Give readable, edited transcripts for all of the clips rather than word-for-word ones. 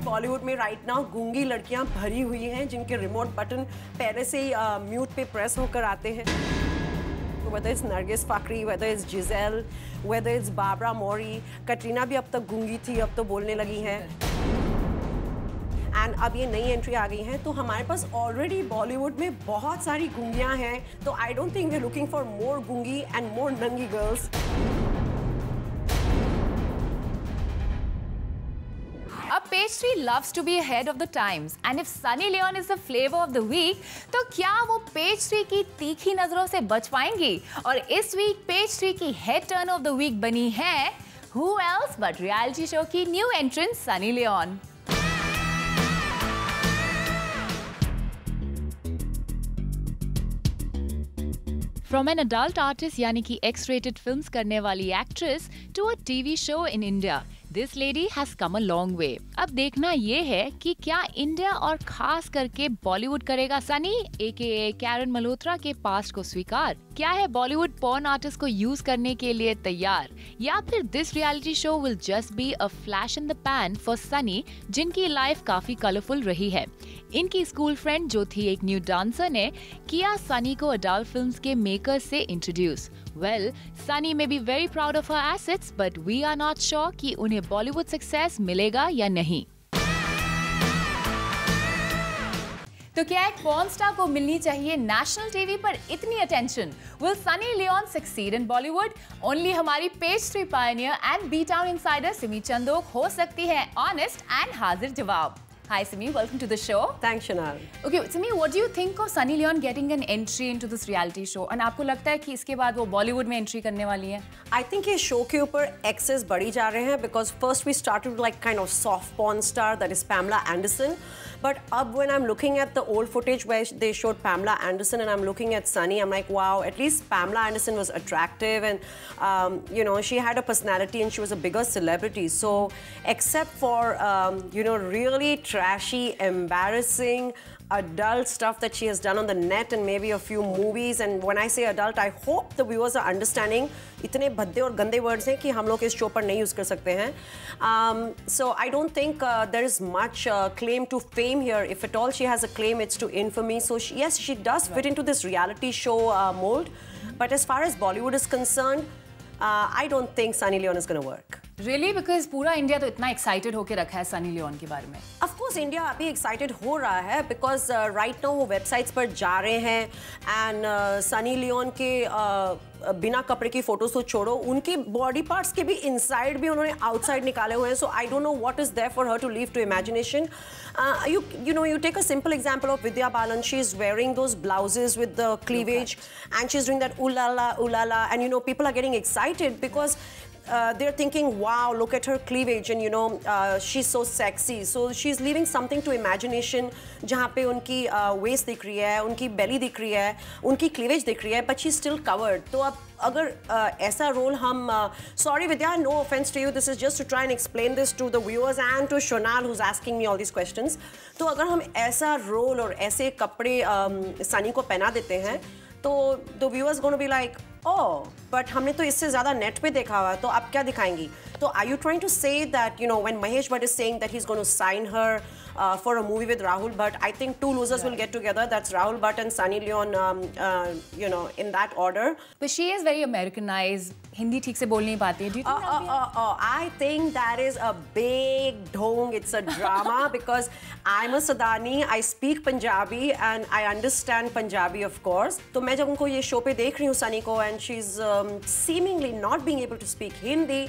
बॉलीवुड में right now गूंगी लड़कियां भरी हुई हैं जिनके रिमोट बटन पहले से ही म्यूट पे प्रेस होकर आते हैं। Whether it's Nargis Fakhri, whether it's Giselle, whether it's Barbara Mori, Katrina भी अब तक गूंगी थी, अब तो बोलने लगी हैं। एंड अब ये नई एंट्री आ गई है, तो हमारे पास ऑलरेडी बॉलीवुड में बहुत सारी गूंगियां हैं, तो I don't think we are looking for more गूंगी एंड मोर नंगी girls. A pastry loves to be ahead of the times, and if Sunny Leon is the flavor of the week, तो क्या वो पेस्ट्री की तीखी नजरों से बच पाएंगी? और इस वीक पेस्ट्री की head turn of the week बनी है Who else but reality show की new entrant Sunny Leone. From an adult artist यानी कि X-rated films करने वाली actress to a TV show in India, this lady has come a long way. अब देखना ये है कि क्या इंडिया और खास करके बॉलीवुड करेगा सनी AKA कैरन मल्होत्रा के पास्ट को स्वीकार? क्या है बॉलीवुड पॉर्न आर्टिस्ट को यूज करने के लिए तैयार, या फिर this reality show will just be a flash in the pan for Sunny जिनकी लाइफ काफी कलरफुल रही है? इनकी स्कूल फ्रेंड जो थी एक न्यू डांसर ने किया सनी को अडल्ट फिल्म्स के मेकर से introduce. Well, Sunny may be very proud of her assets, but we are not sure कि उन्हें बॉलीवुड सक्सेस मिलेगा या नहीं। तो क्या एक पॉर्न स्टार को मिलनी चाहिए नेशनल टीवी पर इतनी attention? Will Sunny Leon succeed in Bollywood? Only हमारी pastry pioneer and B town insider Simi Chandok हो सकती है ऑनेस्ट एंड हाजिर जवाब। Hi Simi, welcome to the show. Thanks Shanal. Okay, Simi, what do you think of Sunny Leon getting an entry into this reality show? And आपको लगता है कि इसके बाद वो बॉलीवुड में एंट्री करने वाली है? I think ये शो के ऊपर एक्सेस बढ़ी जा रहे हैं because first we started with like kind of soft porn star that is Pamela Anderson. But अब when I'm looking at the old footage where they showed Pamela Anderson and I'm looking at Sunny, I'm like, wow, at least Pamela Anderson was attractive and you know, she had a personality and she was a bigger celebrity. So except for you know, really trashy, embarrassing adult stuff that she has done on the net and maybe a few movies, and when I say adult, I hope the viewers are understanding इतने भद्दे और गंदे words हैं कि हम लोग इस show पर नहीं यूज कर सकते हैं. So I don't think there is much claim to fame here. If at all she has a claim, it's to infamy. So yes, she does fit into this reality show mold. But as far as Bollywood is concerned, I don't think Sunny Leon is going to work. Really? Because पूरा India तो इतना excited होके रखा है Sunny Leone के बारे में. Of course, India अभी excited हो रहा है because right now वो websites पर जा रहे हैं and सनी लियोन के बिना कपड़े की फोटोज तो छोड़ो, उनके बॉडी पार्ट्स के भी इनसाइड भी उन्होंने आउटसाइड निकाले हुए हैं. So I don't know what is there for her to leave to imagination. You know, you take a simple example of Vidya Balan. She's wearing those blouses with the cleavage and she's doing that ooh la la, and you know, people are getting excited because they're thinking, wow, look at her cleavage and you know, she's so sexy. So she's leaving something to imagination जहाँ पे उनकी waist दिख रही है, उनकी belly दिख रही है, उनकी cleavage दिख रही है, but she's still covered. तो अब अगर ऐसा रोल हम sorry Vidya, no offense to you, this is just to try and explain this to the viewers and to Shonal who's asking me all these questions. तो अगर हम ऐसा role और ऐसे कपड़े सनी को पहना देते हैं तो the viewers going to be like, oh, but हमने तो इससे ज़्यादा नेट पे देखा हुआ है, तो आप क्या दिखाएंगी? तो are you trying to say that, you know, when Mahesh Bhatt is saying that he's going to sign her for a movie with Rahul Bhatt, I think two losers will get together. That's Rahul Bhatt and Sunny Leon, you know, in that order. But she is very Americanized. Hindi ठीक से बोल नहीं पाती है. Do you think I think that is a big dhong. It's a drama because I'm a Sadani. I speak Punjabi and I understand Punjabi, of course. तो मैं जब उनको ये शो पे देख रही हूँ सनी को, and she's seemingly not being able to speak Hindi,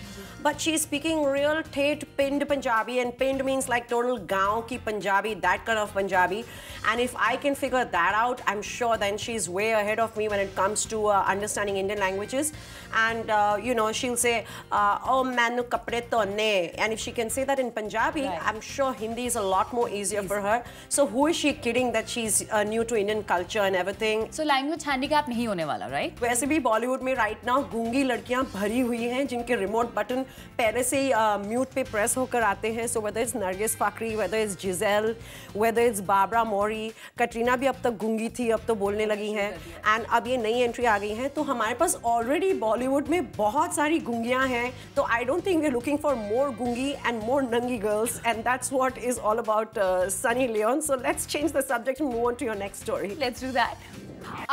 but she's speaking real ठेठ pinned Punjabi, and pinned means like total गाँव की Punjabi, that kind of Punjabi. And if I can figure that out, I'm sure then she's way ahead of me when it comes to understanding Indian languages. And you know, she'll say, oh manu kapde tonne, and if she can say that in Punjabi, right, I'm sure Hindi is a lot more easier for her. So who is she kidding that she's new to Indian culture and everything? So language handicap नहीं होने वाला, right? वैसे भी Bollywood में right right now गूंगी लड़कियां भरी हुई हैं जिनके रिमोट बटन पहले से ही म्यूट पे प्रेस होकर आते हैं. So whether it's Nargis Fakhri, whether it's Gisele, whether it's Barbara Mori, Katrina भी अब तक गूंगी थी, अब तो बोलने लगी हैं. एंड अब ये नई एंट्री आ गई हैं. तो हमारे पास ऑलरेडी बॉलीवुड में बहुत सारी गूंगियां हैं. तो I don't think we are looking for more गूंगी एंड मोर नंगी girls, and that's what is all about Sunny Leone. So let's change the subject and move on to your next story. Let's do that.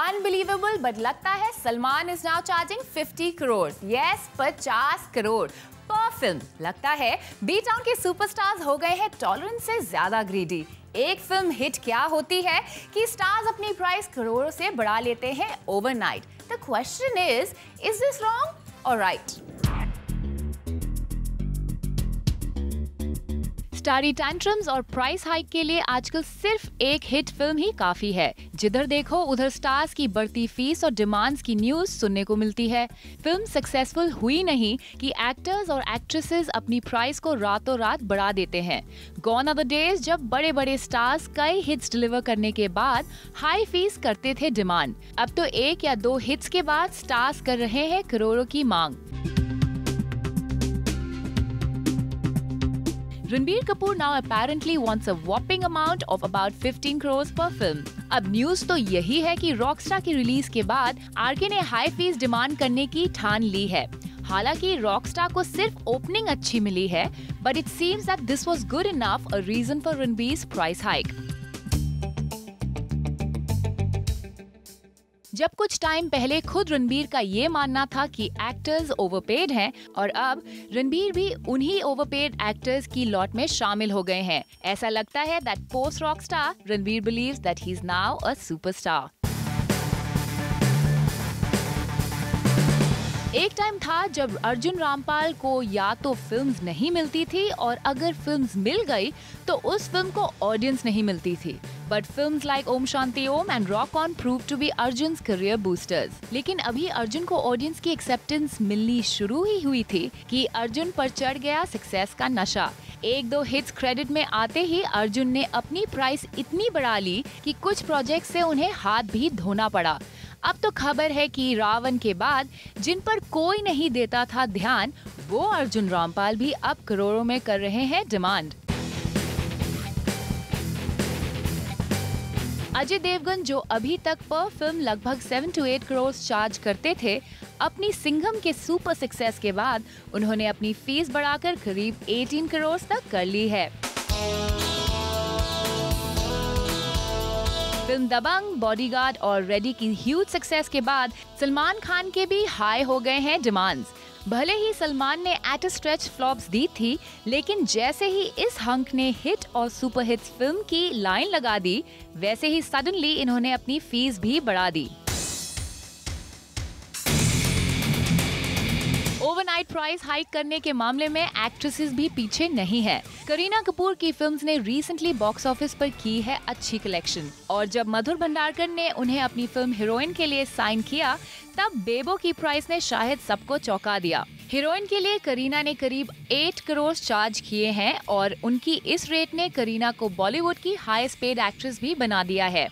Unbelievable, but लगता है Salman is now charging 50 crores. Yes, 50 crore पर film. लगता है B town के superstars हो गए हैं tolerance से ज्यादा ग्रीडी. एक फिल्म हिट क्या होती है कि स्टार्स अपनी प्राइस करोड़ों से बढ़ा लेते हैं overnight. The question is this wrong और राइट? स्टारी टैंट्रम्स और प्राइस हाइक के लिए आजकल सिर्फ एक हिट फिल्म ही काफी है. जिधर देखो उधर स्टार्स की बढ़ती फीस और डिमांड्स की न्यूज सुनने को मिलती है. फिल्म सक्सेसफुल हुई नहीं कि एक्टर्स और एक्ट्रेसेस अपनी प्राइस को रातों रात बढ़ा देते हैं. गॉन आर द डेज जब बड़े बड़े स्टार्स कई हिट्स डिलीवर करने के बाद हाई फीस करते थे डिमांड. अब तो एक या दो हिट्स के बाद स्टार्स कर रहे हैं करोड़ों की मांग. Ranbir Kapoor now apparently wants a whopping amount of about 15 crores per film. अब न्यूज तो यही है कि रॉकस्टार की रिलीज के बाद आरके ने हाई फीस डिमांड करने की ठान ली है. हालांकि रॉकस्टार को सिर्फ ओपनिंग अच्छी मिली है, but it seems that this was good enough a reason for Ranbir's price hike. जब कुछ टाइम पहले खुद रणबीर का ये मानना था कि एक्टर्स ओवरपेड हैं और अब रणबीर भी उन्हीं ओवरपेड एक्टर्स की लॉट में शामिल हो गए हैं. ऐसा लगता है that post Rockstar Ranbir believes that he is now a superstar. एक टाइम था जब अर्जुन रामपाल को या तो फिल्म्स नहीं मिलती थी और अगर फिल्म्स मिल गई तो उस फिल्म को ऑडियंस नहीं मिलती थी. But films like Om Shanti Om and Rock On prove to be Arjun's career boosters. लेकिन अभी अर्जुन को ऑडियंस की एक्सेप्टेंस मिलनी शुरू ही हुई थी कि अर्जुन पर चढ़ गया सक्सेस का नशा. एक दो हिट्स क्रेडिट में आते ही अर्जुन ने अपनी प्राइस इतनी बढ़ा ली कि कुछ प्रोजेक्ट से उन्हें हाथ भी धोना पड़ा. अब तो खबर है कि रावण के बाद जिन पर कोई नहीं देता था ध्यान, वो अर्जुन रामपाल भी अब करोड़ों में कर रहे हैं डिमांड. अजय देवगन जो अभी तक पर फिल्म लगभग 7 to 8 करोड़ चार्ज करते थे, अपनी सिंघम के सुपर सक्सेस के बाद उन्होंने अपनी फीस बढ़ाकर करीब 18 करोड़ तक कर ली है. फिल्म दबंग, बॉडीगार्ड और रेडी की ह्यूज सक्सेस के बाद सलमान खान के भी हाई हो गए हैं डिमांड्स. भले ही सलमान ने एट अ स्ट्रेच फ्लॉप्स दी थी, लेकिन जैसे ही इस हंक ने हिट और सुपर हिट्स फिल्म की लाइन लगा दी, वैसे ही सडनली इन्होंने अपनी फीस भी बढ़ा दी. ओवरनाइट प्राइस हाइक करने के मामले में एक्ट्रेसेस भी पीछे नहीं है. करीना कपूर की फिल्म्स ने रिसेंटली बॉक्स ऑफिस पर की है अच्छी कलेक्शन और जब मधुर भंडारकर ने उन्हें अपनी फिल्म हीरोइन के लिए साइन किया, तब बेबो की प्राइस ने शायद सबको चौंका दिया. हीरोइन के लिए करीना ने करीब 8 करोड़ चार्ज किए हैं और उनकी इस रेट ने करीना को बॉलीवुड की हाईएस्ट पेड एक्ट्रेस भी बना दिया है.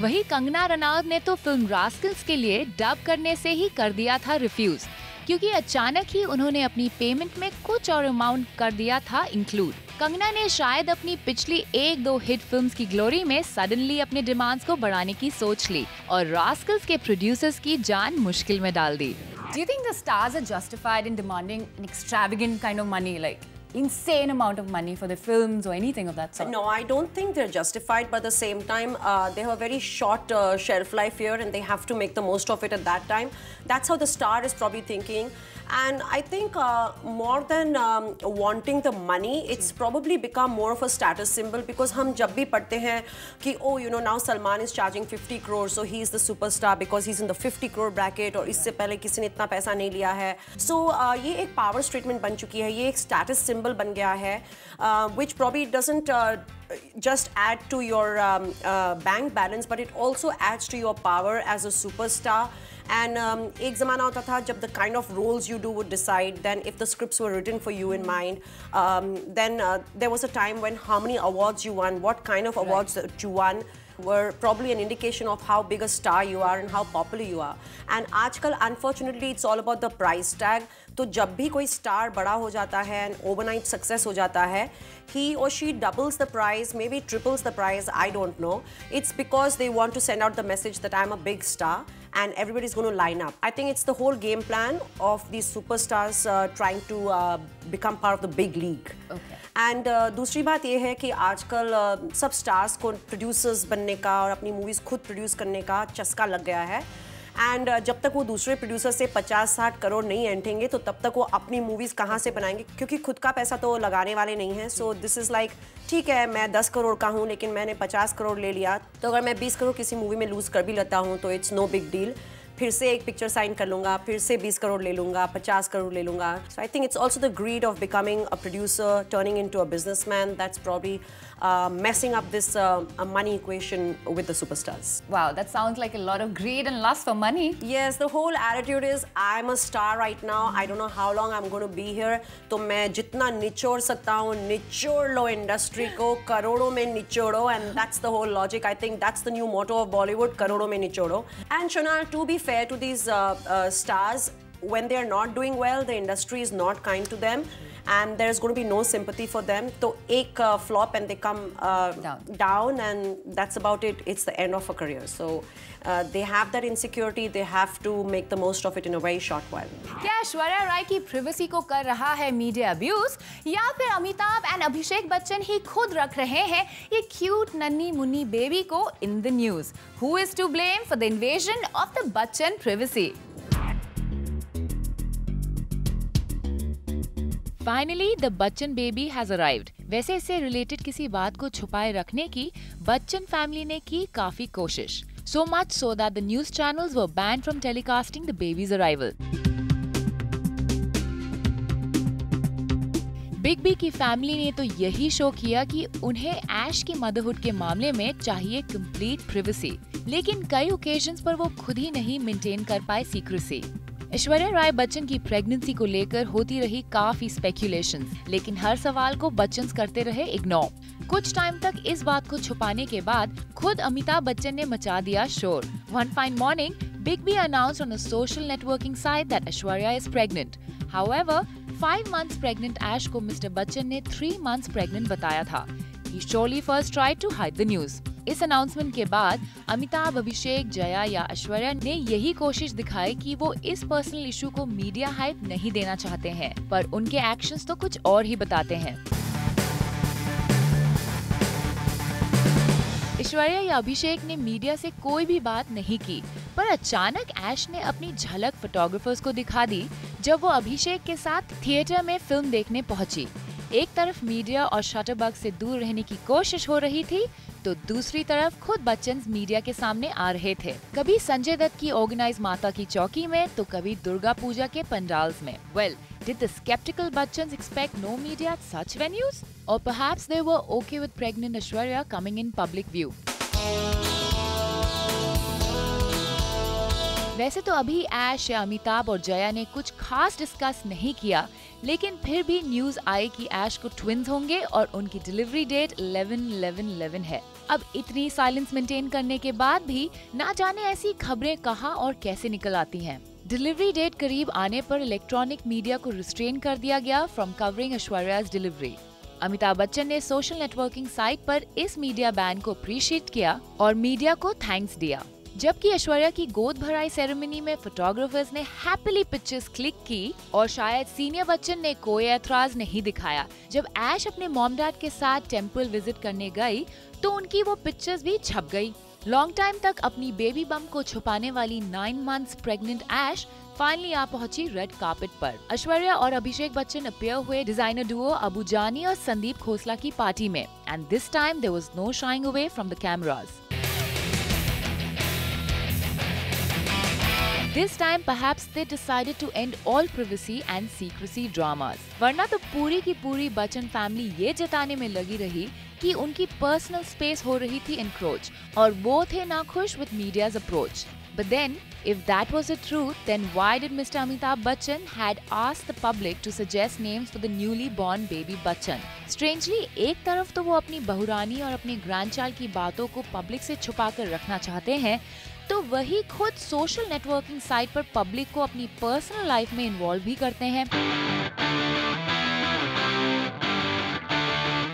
वहीं कंगना रनौत ने तो फिल्म रास्कल्स के लिए डब करने से ही कर दिया था रिफ्यूज, क्योंकि अचानक ही उन्होंने अपनी पेमेंट में कुछ और अमाउंट कर दिया था इंक्लूड. कंगना ने शायद अपनी पिछली एक दो हिट फिल्म्स की ग्लोरी में सडनली अपने डिमांड्स को बढ़ाने की सोच ली और रास्कल्स के प्रोड्यूसर्स की जान मुश्किल में डाल दी. Do you think the stars are justified in demanding an extravagant kind of money, like insane amount of money for the films or anything of that sort? No, I don't think they're justified, but at the same time, they have a very short shelf life here and they have to make the most of it at that time. That's how the star is probably thinking. And I think more than wanting the money, it's probably become more of a status symbol because हम जब भी पढ़ते हैं कि oh, you know, now Salman is charging 50 crore, so he is the superstar because he's in the 50 crore bracket और इससे पहले किसी ने इतना पैसा नहीं लिया है. So ये एक power statement बन चुकी है, ये एक status symbol बन गया है, which probably doesn't just add to your bank balance, but it also adds to your power as a superstar. And एक ज़माना होता था जब the kind of roles you do would decide, then if the scripts were written for you in mind, then there was a time when how many awards you won, what kind of awards that you won, were probably an indication of how big a star you are and how popular you are. And आजकल unfortunately it's all about the price tag. तो जब भी कोई star बड़ा हो जाता है and overnight success हो जाता है, he or she doubles the price, maybe triples the price, I don't know. It's because they want to send out the message that I'm a big star and everybody's going to line up. I think it's the whole game plan of these superstars trying to become part of the big league. Okay. And दूसरी बात ये है कि आजकल सब stars को producers बनने का और अपनी मूवीज़ खुद प्रोड्यूस करने का चस्का लग गया है एंड जब तक वो दूसरे प्रोड्यूसर से 50-60 करोड़ नहीं ऐंठेंगे तो तब तक वो अपनी मूवीज़ कहाँ से बनाएंगे, क्योंकि खुद का पैसा तो लगाने वाले नहीं हैं. सो दिस इज़ लाइक ठीक है मैं 10 करोड़ का हूँ लेकिन मैंने 50 करोड़ ले लिया, तो अगर मैं 20 करोड़ किसी मूवी में लूज़ कर भी लेता हूँ तो इट्स नो बिग डील. फिर से एक पिक्चर साइन कर लूँगा, फिर से 20 करोड़ ले लूँगा, 50 करोड़ ले लूँगा. So I think it's also the greed of becoming a producer, turning into a businessman. That's probably messing up this money equation with the superstars. Wow, that sounds like a lot of greed and lust for money. Yes, the whole attitude is I'm a star right now. I don't know how long I'm going to be here. तो मैं जितना निचोड़ सकता हूँ निचोड़ लो industry को, करोड़ों में निचोड़ो, and that's the whole logic. I think that's the new motto of Bollywood, करोड़ों में निचोड़ो. And Shonal, to be fair to these stars, when they are not doing well, the industry is not kind to them. And there's going to be no sympathy for them. So, एक flop and they come down, and that's about it. It's the end of a career. So, they have that insecurity. They have to make the most of it in a very short while. क्या ऐश्वर्या राय की privacy को कर रहा है media abuse, या फिर Amitabh and Abhishek Bachchan ही खुद रख रहे हैं ये cute नन्ही मुन्नी बेबी को in the news? Who is to blame for the invasion of the Bachchan privacy? Finally, the Bachchan baby has arrived. वैसे इससे रिलेटेड किसी बात को छुपाए रखने की बच्चन फैमिली ने की काफी कोशिश. So much so that the news channels were banned from telecasting the baby's arrival. Big B की फैमिली ने तो यही शो किया कि उन्हें ऐश की मदरहुड के मामले में चाहिए कंप्लीट प्रिवेसी, लेकिन कई ओकेजन्स पर वो खुद ही नहीं मेंटेन कर पाए सीक्रेसी. ऐश्वर्या राय बच्चन की प्रेगनेंसी को लेकर होती रही काफी स्पेक्यूलेशंस, लेकिन हर सवाल को बच्चन करते रहे इग्नोर. कुछ टाइम तक इस बात को छुपाने के बाद खुद अमिताभ बच्चन ने मचा दिया शोर. One fine morning, Big B announced on a social networking site that Aishwarya is pregnant. However, 5 months pregnant Ash को Mr. बच्चन ने 3 months pregnant बताया था. He surely first tried to hide the news. इस अनाउंसमेंट के बाद अमिताभ, अभिषेक, जया या ऐश्वर्या ने यही कोशिश दिखाई कि वो इस पर्सनल इशू को मीडिया हाइप नहीं देना चाहते हैं, पर उनके एक्शंस तो कुछ और ही बताते हैं. ऐश्वर्या या अभिषेक ने मीडिया से कोई भी बात नहीं की, पर अचानक ऐश ने अपनी झलक फोटोग्राफर्स को दिखा दी जब वो अभिषेक के साथ थिएटर में फिल्म देखने पहुंची. एक तरफ मीडिया और शटरबग से दूर रहने की कोशिश हो रही थी, तो दूसरी तरफ खुद बच्चन मीडिया के सामने आ रहे थे. कभी संजय दत्त की ऑर्गेनाइज माता की चौकी में, तो कभी दुर्गा पूजा के पंडाल्स में. Well, did the skeptical Bachchans expect no media at such venues? Or perhaps they were okay with pregnant Aishwarya coming in public view? वैसे तो अभी ऐश या अमिताभ और जया ने कुछ खास डिस्कस नहीं किया, लेकिन फिर भी न्यूज आई कि ऐश को ट्विंस होंगे और उनकी डिलीवरी डेट 11/11/11 है. अब इतनी साइलेंस मेंटेन करने के बाद भी ना जाने ऐसी खबरें कहां और कैसे निकल आती हैं. डिलीवरी डेट करीब आने पर इलेक्ट्रॉनिक मीडिया को रिस्ट्रेन कर दिया गया from covering Aishwarya's delivery. Amitabh Bachchan ने सोशल नेटवर्किंग साइट पर इस मीडिया बैन को अप्रिशिएट किया और मीडिया को थैंक्स दिया. जबकि ऐश्वर्या की गोद भराई सेरेमनी में फोटोग्राफर्स ने हैप्पीली पिक्चर्स क्लिक की और शायद सीनियर बच्चन ने कोई ऐतराज नहीं दिखाया. जब ऐश अपने मॉम डैड के साथ टेंपल विजिट करने गई तो उनकी वो पिक्चर्स भी छप गई. लॉन्ग टाइम तक अपनी बेबी बम को छुपाने वाली 9 months प्रेग्नेंट ऐश फाइनली आ पहुंची रेड कार्पेट पर. ऐश्वर्या और अभिषेक बच्चन अपीयर हुए डिजाइनर डुओ अबू जानी और संदीप खोसला की पार्टी में, and this time there was no shying away from the cameras. This time perhaps they decided to end all privacy and secrecy dramas. वरना तो पूरी की पूरी बच्चन फैमिली ये जताने में लगी रही कि उनकी पर्सनल स्पेस हो रही थी encroach, और वो थे नाखुश with media's approach. But then, if that was the truth, then why did Mr. Amitabh Bachchan had asked the public to suggest names for the newly born baby Bachchan? Strangely, एक तरफ तो वो अपनी बहुरानी और अपने ग्रैंडचाइल्ड की बातों को पब्लिक से छुपा कर रखना चाहते हैं, तो वही खुद सोशल नेटवर्किंग साइट पर पब्लिक को अपनी पर्सनल लाइफ में इन्वॉल्व भी करते हैं।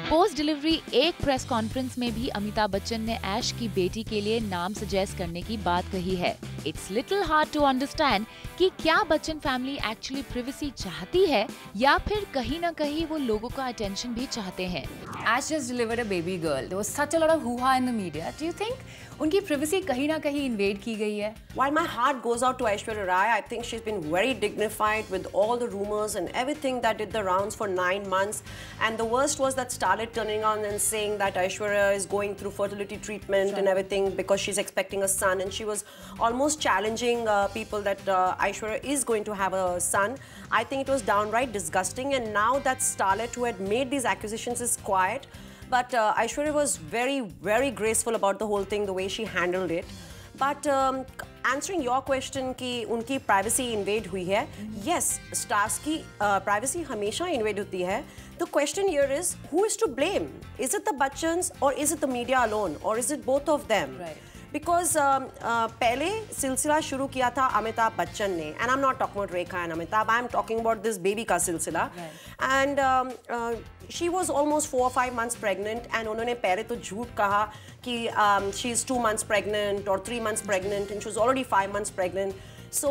पोस्ट डिलीवरी एक प्रेस कॉन्फ्रेंस में भी अमिताभ बच्चन ने ऐश की बेटी के लिए नाम सजेस्ट करने की बात कही है। It's little hard to understand कि क्या बच्चन फैमिली एक्चुअली प्रिवेसी चाहती है या फिर कहीं ना कहीं वो लोगों का अटेंशन भी चाहते हैं। Ash just delivered a baby girl. There was such a lot of hoo-ha in the media. Do you think उनकी privacy कहीं ना कहीं invade की गई है? While my heart goes out to Aishwarya Rai, I think she's been very dignified with all the rumors and everything that did the rounds for 9 months. And the worst was that started turning on and saying that Aishwarya is going through fertility treatment and everything because she's expecting a son. And she was almost challenging people that Aishwarya is going to have a son. I think it was downright disgusting. And now that starlet who had made these accusations is quiet. But Aishwarya was very, very graceful about the whole thing, the way she handled it. But answering your question कि उनकी privacy invade हुई है, yes, stars की privacy हमेशा invade होती है. The question here is, who is to blame? Is it the Bachchans or is it the media alone or is it both of them? Right. Because पहले सिलसिला शुरू किया था अमिताभ बच्चन ने, and I'm not talking about Rekha and Amitabh, I'm talking about this baby का सिलसिला. And she was almost 4 or 5 months pregnant, and उन्होंने पहले तो झूठ कहा कि she is 2 months pregnant or 3 months pregnant, and she was already 5 months pregnant. So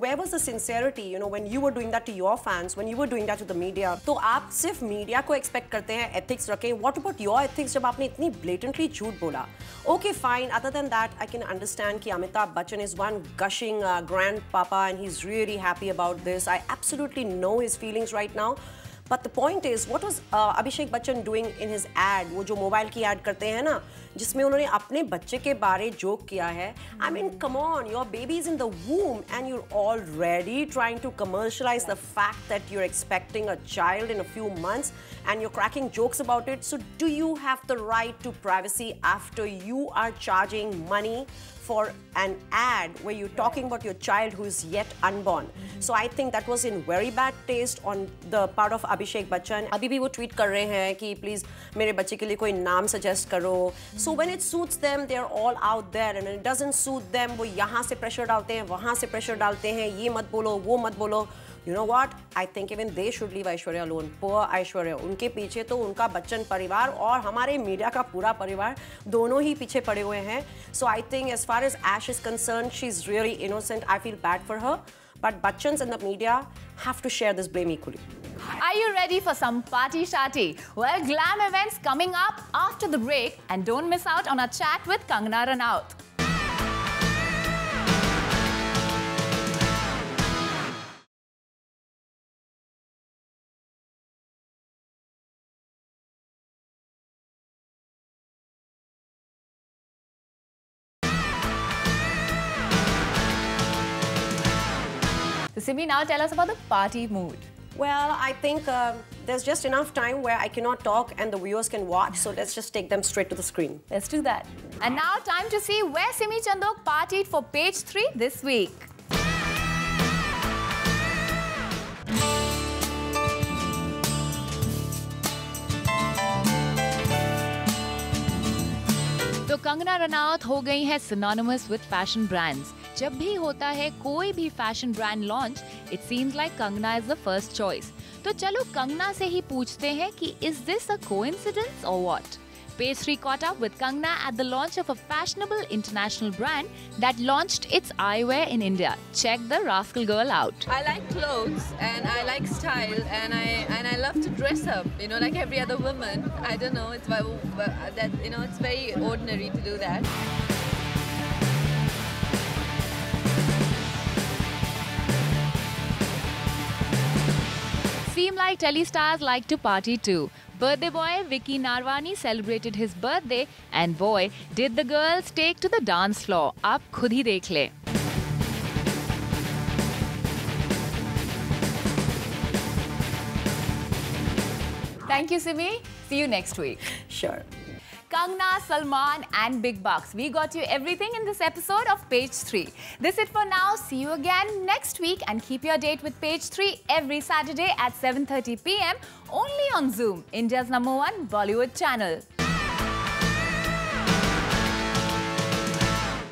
where was the sincerity, you know, when you were doing that to your fans, when you were doing that to the media? तो आप सिर्फ media को expect करते हैं ethics रखें. What about your ethics जब आपने इतनी blatantly झूठ बोला? Okay, fine. Other than that, I can understand कि Amitabh Bachchan is one gushing grandpapa and he's really happy about this. I absolutely know his feelings right now. But the point is, what was Abhishek Bachchan doing in his ad? वो जो mobile की ad करते हैं ना, जिसमें उन्होंने अपने बच्चे के बारे जोक किया है. I mean, come on, your baby is in the womb and you're already trying to commercialize the fact that you're expecting a child in a few months and you're cracking jokes about it. So do you have the right to privacy after you are charging money for an ad where you're talking about your child who is yet unborn? So I think that was in very bad taste on the part of Abhishek Bachchan. अभी भी वो tweet कर रहे हैं कि please मेरे बच्चे के लिए कोई नाम suggest करो. So when it suits them, they're all out there, and when it doesn't suit them, वो यहाँ से pressure डालते हैं, वहाँ से pressure डालते हैं, ये मत बोलो, वो मत बोलो. You know what? I think even they should leave Aishwarya alone. Poor Aishwarya. उनके पीछे तो उनका बच्चन परिवार और हमारे मीडिया का पूरा परिवार दोनों ही पीछे पड़े हुए हैं. So I think as far as Ash is concerned, she's really innocent. I feel bad for her. But Bachchans and the media have to share this blame equally. Are you ready for some party sharty? Well, glam events coming up after the break, and don't miss out on our chat with Kangana Ranaut. So Simi, now tell us about the party mood. Well, I think there's just enough time where I cannot talk and the viewers can watch, so let's just take them straight to the screen. Let's do that. And now time to see where Simi Chandok partied for page 3 this week. तो कंगना रनौत हो गई है synonymous with fashion brands. जब भी होता है कोई भी fashion brand launch, it seems like Kangana is the first choice. तो चलो कंगना से ही पूछते हैं कि इज दिस अ कोइंसिडेंस और what? Page 3 caught up with Kangna at the launch of a fashionable international brand that launched its eyewear in India. Check the Rascal Girl out. I like clothes and I like style and I love to dress up, you know, like every other woman. I don't know, it's that, you know, it's very ordinary to do that. Seem like telestars like to party too. Birthday boy Vicky Narwani celebrated his birthday and boy did the girls take to the dance floor. आप खुद ही देख ले. Thank you, Simi. See you next week. Sure. Kangna, Salman and Big Bucks. We got you everything in this episode of Page 3. This is it for now. See you again next week and keep your date with Page 3 every Saturday at 7:30 p.m. only on Zoom, India's #1 Bollywood channel.